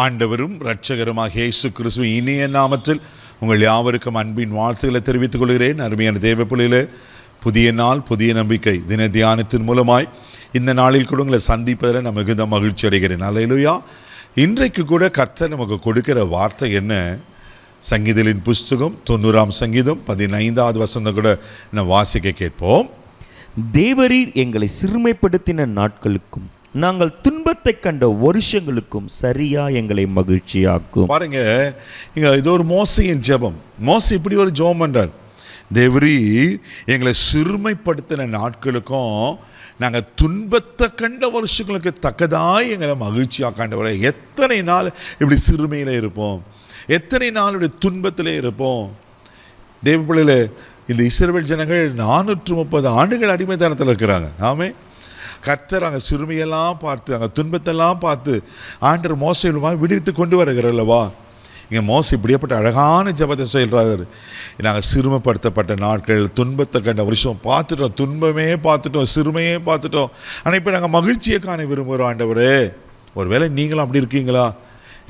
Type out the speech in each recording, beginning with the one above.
ஆண்டவரும் இரட்சகருமாகிய இயேசு கிறிஸ்துவின் இனிய நாமத்தில் உங்கள் யாவருக்கும் அன்பின் வாழ்த்துக்களை தெரிவித்துக் கொள்கிறேன். அருமையான தேவ பிள்ளைகளே, புதிய நாள், புதிய நம்பிக்கை தின தியானத்தின் மூலமாய் இந்த நாளில் கூட உங்களை சந்திப்பதில் நான் மிகுந்த மகிழ்ச்சி அடைகிறேன். அல்லேலூயா. இன்றைக்கு கூட கர்த்தர் நமக்கு கொடுக்கிற வார்த்தை என்ன? சங்கீதங்களின் புஸ்தகம் 90ஆம் சங்கீதம் 15வது வசனம் கூட நான் வாசிக்க கேட்போம். தேவரீர் எங்களை சிறுமைப்படுத்தின நாட்களுக்கும் நாங்கள் துன்பத்தை கண்ட வருஷங்களுக்கும் சரியா எங்களை மகிழ்ச்சியாக்கும். பாருங்க, இங்க இது ஒரு மோசையின் ஜெபம். மோசை இப்படி ஒரு ஜெபம் பண்றார். தேவரீர் எங்களை சிறுமைப்படுத்தின நாட்களுக்கும் நாங்கள் துன்பத்தை கண்ட வருஷங்களுக்கு தக்கதாய் எங்களை மகிழ்ச்சியாக்காண்டவரை. எத்தனை நாள் இப்படி சிறுமையில் இருப்போம், எத்தனை நாள் இப்படி துன்பத்திலே இருப்போம். தேவ பிள்ளையில இந்த இஸ்ரவேல் ஜனங்கள் 430 ஆண்டுகள் அடிமைத்தனத்தில் இருக்கிறாங்க. ஆமே, கர்த்தர் அங்கே சிறுமையெல்லாம் பார்த்து, அங்கே துன்பத்தெல்லாம் பார்த்து ஆண்டவர் மோசை விடுவித்து கொண்டு வருகிறல்லவா. இங்கே மோசை இப்படியேப்பட்ட அழகான ஜெபத்தை சொல்கிறாரு. நாங்கள் சிறுமைப்படுத்தப்பட்ட நாட்கள், துன்பத்தை கண்ட வருஷம் பார்த்துட்டோம், துன்பமே பார்த்துட்டோம், சிறுமையே பார்த்துட்டோம். ஆனால் இப்போ நாங்கள் மகிழ்ச்சியை காண விரும்புகிறோம் ஆண்டவரே. ஒருவேளை நீங்களும் அப்படி இருக்கீங்களா?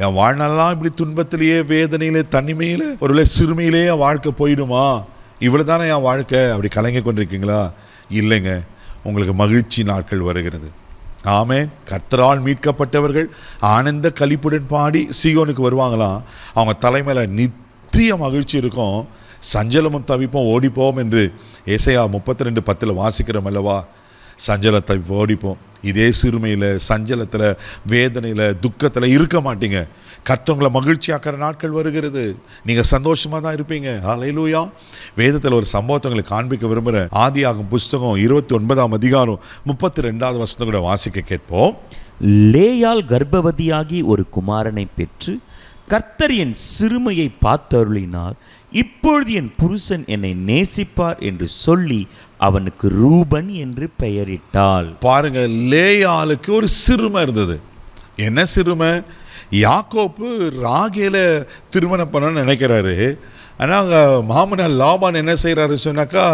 என் வாழ்நாளெல்லாம் இப்படி துன்பத்திலேயே, வேதனையிலே, தனிமையில், ஒருவேளை சிறுமையிலே என் வாழ்க்கை போயிடுமா, இவ்வளோ தானே என் வாழ்க்கை, அப்படி கலங்கி கொண்டிருக்கீங்களா? இல்லைங்க, உங்களுக்கு மகிழ்ச்சி நாட்கள் வருகிறது. ஆமென். கர்த்தரால் மீட்கப்பட்டவர்கள் ஆனந்த களிப்புடன் பாடி சீயோனுக்கு வருவாங்களாம். அவங்க தலைமையில் நித்திய மகிழ்ச்சி இருக்கும். சஞ்சலமும் தவிப்போம் ஓடிப்போம் என்று ஏசாயா 32:10 வாசிக்கிறோம் அல்லவா. சஞ்சலம் தவிப்பு ஓடிப்போம். இதே சிறுமையில், சஞ்சலத்தில், வேதனையில், துக்கத்தில் இருக்க மாட்டீங்க. கர்த்தவங்களை மகிழ்ச்சியாக்கிற நாட்கள் வருகிறது. நீங்கள் சந்தோஷமாக தான் இருப்பீங்க. ஹல்லேலூயா. வேதத்தில் ஒரு சம்பவத்தை உங்களுக்கு காண்பிக்க விரும்புகிறேன். ஆதியாகமம் புஸ்தகம் 29ஆம் அதிகாரம் 32வது வசனம் கூட வாசிக்க கேட்போம். லேயாள் கர்ப்பவதியாகி ஒரு குமாரனை பெற்று கர்த்தர் என் சிறுமையை பார்த்தருளினார், இப்பொழுது என் புருஷன் என்னை நேசிப்பார் என்று சொல்லி அவனுக்கு ரூபன் என்று பெயரிட்டாள். பாருங்க, லேயாளுக்கு ஒரு சிறுமை இருந்தது. என்ன சிறுமை? யாக்கோப்பு ராகேல திருமணம் பண்ணணும்னு நினைக்கிறாரு. ஆனால் அங்கே மாமனார் லாபான் என்ன செய்கிறாரு சொன்னாக்கா,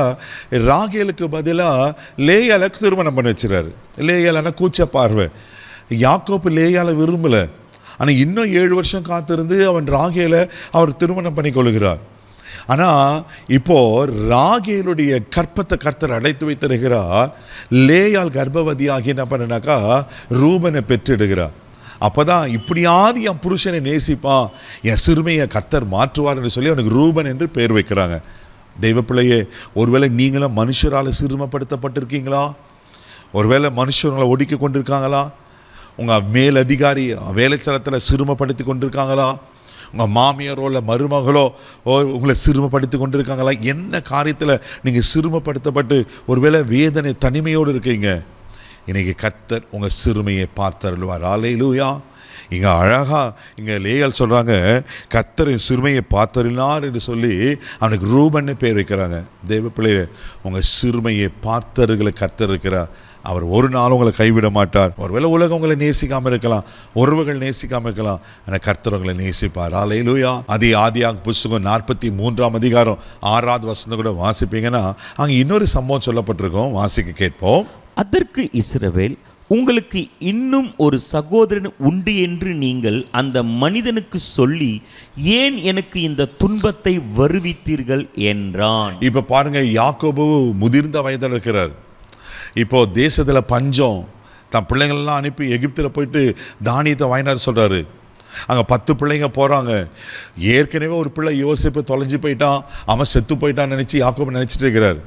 ராகேலுக்கு பதிலாக லேயாளுக்கு திருமணம் பண்ணி வச்சுறாரு. லேயாலனா கூச்ச பார்வை. யாக்கோப்பு லேயாலை விரும்பலை. ஆனால் இன்னும் 7 வருஷம் காத்திருந்து அவன் ராகேலை அவர் திருமணம் பண்ணி கொள்கிறார். ஆனால் இப்போது ராகேலுடைய கற்பத்தை கர்த்தர் அடைத்து வைத்திருக்கிறார். லேயால் கர்ப்பவதியாகி என்ன பண்ணனாக்கா ரூபனை பெற்றெடுகிறார். அப்போ தான் இப்படியாவது என் புருஷனை நேசிப்பான், என் சிறுமையை கர்த்தர் மாற்றுவார் என்று சொல்லி அவனுக்கு ரூபன் என்று பெயர் வைக்கிறாங்க. தெய்வ பிள்ளையே, ஒருவேளை நீங்களும் மனுஷரால் சிறுமைப்படுத்தப்பட்டிருக்கீங்களா? ஒருவேளை மனுஷங்களை ஒடுக்கி கொண்டிருக்காங்களா? உங்கள் மேலதிகாரி வேலைச்சலத்தில் சிறுமைப்படுத்தி கொண்டிருக்காங்களா? உங்கள் மாமியாரோ இல்லை மருமகளோ உங்களை சிறுமைப்படுத்தி கொண்டிருக்காங்களா? என்ன காரியத்தில் நீங்கள் சிறுமைப்படுத்தப்பட்டு ஒருவேளை வேதனை, தனிமையோடு இருக்கீங்க? இன்றைக்கி கர்த்தர் உங்கள் சிறுமையை பார்த்தருள்வார். அல்லேலூயா. இங்கே அழகாக இங்கே லேயாள் சொல்கிறாங்க, கர்த்தர் சிறுமையை பார்த்தருளினார் என்று சொல்லி அவனுக்கு ரூபன்னு பேர் வைக்கிறாங்க. தெய்வ பிள்ளையே, உங்கள் சிறுமையை பார்த்தருகளை கர்த்தர் இருக்கிறார். அவர் ஒரு நாள் உங்களை கைவிட மாட்டார். ஒருவேளை உலகம் உங்களை நேசிக்காமல் இருக்கலாம், உறவுகள் நேசிக்காமல் இருக்கலாம், ஆனால் கர்த்தர் உங்களை நேசிப்பார். அல்லேலூயா. அதே ஆதியாகமம் புஸ்தகம் 43ஆம் அதிகாரம் 6வது வசனம் கூட வாசிப்பீங்கன்னா அங்கே இன்னொரு சம்பவம் சொல்லப்பட்டிருக்கோம். வாசிக்க கேட்போம். அதற்கு இஸ்ரவேல், உங்களுக்கு இன்னும் ஒரு சகோதரன் உண்டு என்று நீங்கள் அந்த மனிதனுக்கு சொல்லி ஏன் எனக்கு இந்த துன்பத்தை வருவித்தீர்கள் என்றான். இப்போ பாருங்க, யாக்கோபு முதிர்ந்த வயதில் இருக்கிறார். இப்போது தேசத்தில் பஞ்சம். தன் பிள்ளைங்கள்லாம் அனுப்பி எகிப்தில் போயிட்டு தானியத்தை வாங்கினார் சொல்கிறாரு. அங்கே 10 பிள்ளைங்க போகிறாங்க. ஏற்கனவே ஒரு பிள்ளை யோசிப்பு தொலைஞ்சு போயிட்டான், அவன் செத்து போயிட்டான்னு நினச்சி யாக்கோபு நினச்சிட்டு இருக்கிறார்.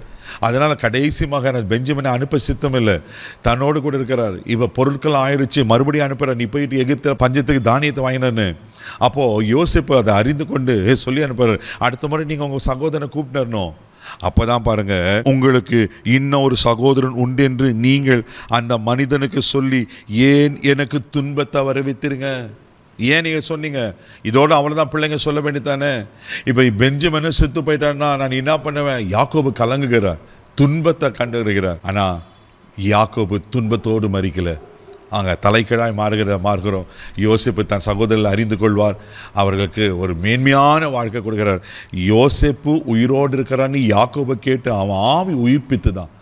அதனால் கடைசி மகன் பெஞ்சமினை அனுப்ப சித்தம் இல்லை, தன்னோடு கூட இருக்கிறார். இப்போ பொருட்கள் ஆயிடுச்சு, மறுபடியும் அனுப்புகிறார், நீ போயிட்டு எகிப்தில் பஞ்சத்துக்கு தானியத்தை வாங்கினு. அப்போது யோசிப்பு அதை அறிந்து கொண்டு சொல்லி அனுப்புகிறார், அடுத்த முறை நீங்கள் உங்கள் சகோதரனை கூப்பிட்டுறணும். அப்போ தான் பாருங்கள், உங்களுக்கு இன்னும் ஒரு சகோதரன் உண்டு என்று நீங்கள் அந்த மனிதனுக்கு சொல்லி ஏன் எனக்கு துன்பத்தை வரவித்திருங்க. ஏன் நீங்கள் சொன்னீங்க? இதோடு அவ்வளோதான் பிள்ளைங்க சொல்ல வேண்டியதானே. இப்போ பெஞ்சமின் செத்து போயிட்டான்னா நான் என்ன பண்ணுவேன்? யாக்கோபு கலங்குகிறார், துன்பத்தை கண்டுகிறார். ஆனால் யாக்கோபு துன்பத்தோடு மறிக்கலை, அங்கே தலைக்கீழாய் மாறுகிறோம். யோசேப்பு தன் சகோதரர்கள் அறிந்து கொள்வார், அவர்களுக்கு ஒரு மேன்மையான வாழ்க்கை கொடுக்கிறார். யோசேப்பு உயிரோடு இருக்கிறான்னு யாக்கோபை கேட்டு அவன் ஆவி உயிர்ப்பித்து தான்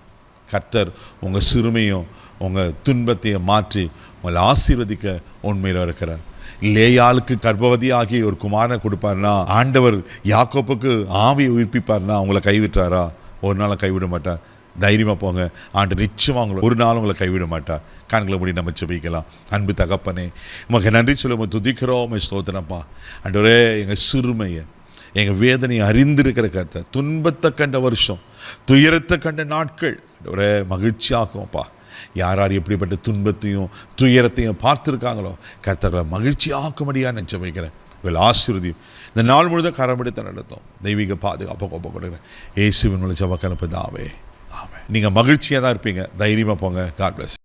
கர்த்தர் உங்கள் சிறுமையும் உங்கள் துன்பத்தையும் மாற்றி உங்களை ஆசீர்வதிக்க உண்மையில் இருக்கிறார். லேயாளுக்கு கர்ப்பவதியாகி ஒரு குமாரனை கொடுப்பாருன்னா, ஆண்டவர் யாக்கோப்புக்கு ஆவியை உயிர்ப்பிப்பார்னா அவங்கள கைவிட்டாரா? ஒரு நாளும் கைவிட மாட்டார். தைரியமாக போங்க, ஆண்டு நிச்சயமாக அவங்கள ஒரு நாளும் உங்களை கைவிட மாட்டார். கண்களை மூடி நம்ம ஜெபிக்கலாம். அன்பு தகப்பனே, உமக்கு நன்றி சொல்ல துதிக்கிறோம், ஸ்தோத்திரப்பா. ஆண்டவரே, எங்கள் சிறுமையை, எங்கள் வேதனையை அறிந்திருக்கிற கர்த்தர், துன்பத்தை கண்ட வருஷம், துயரத்தை கண்ட நாட்கள் ஆண்டவரே மகிழ்ச்சியாக்கும்ப்பா. யார் யார் எப்படிப்பட்ட துன்பத்தையும் துயரத்தையும் பார்த்துருக்காங்களோ கர்த்தர்களை மகிழ்ச்சியாக்கும்படியாக நான் ஜெபிக்கிறேன். இவள் ஆசீர்வதியும் இந்த நாள் முழுதும் கரம்பிடித்த நடத்தும். தெய்வீக பாதுகாப்பை ஒப்பு கொடுக்குறேன் இயேசுவின் மூலம் ஜெபக்கணும் பிதாவே. ஆமென். நீங்கள் மகிழ்ச்சியாக தான் இருப்பீங்க. தைரியமாக போங்க. God plus.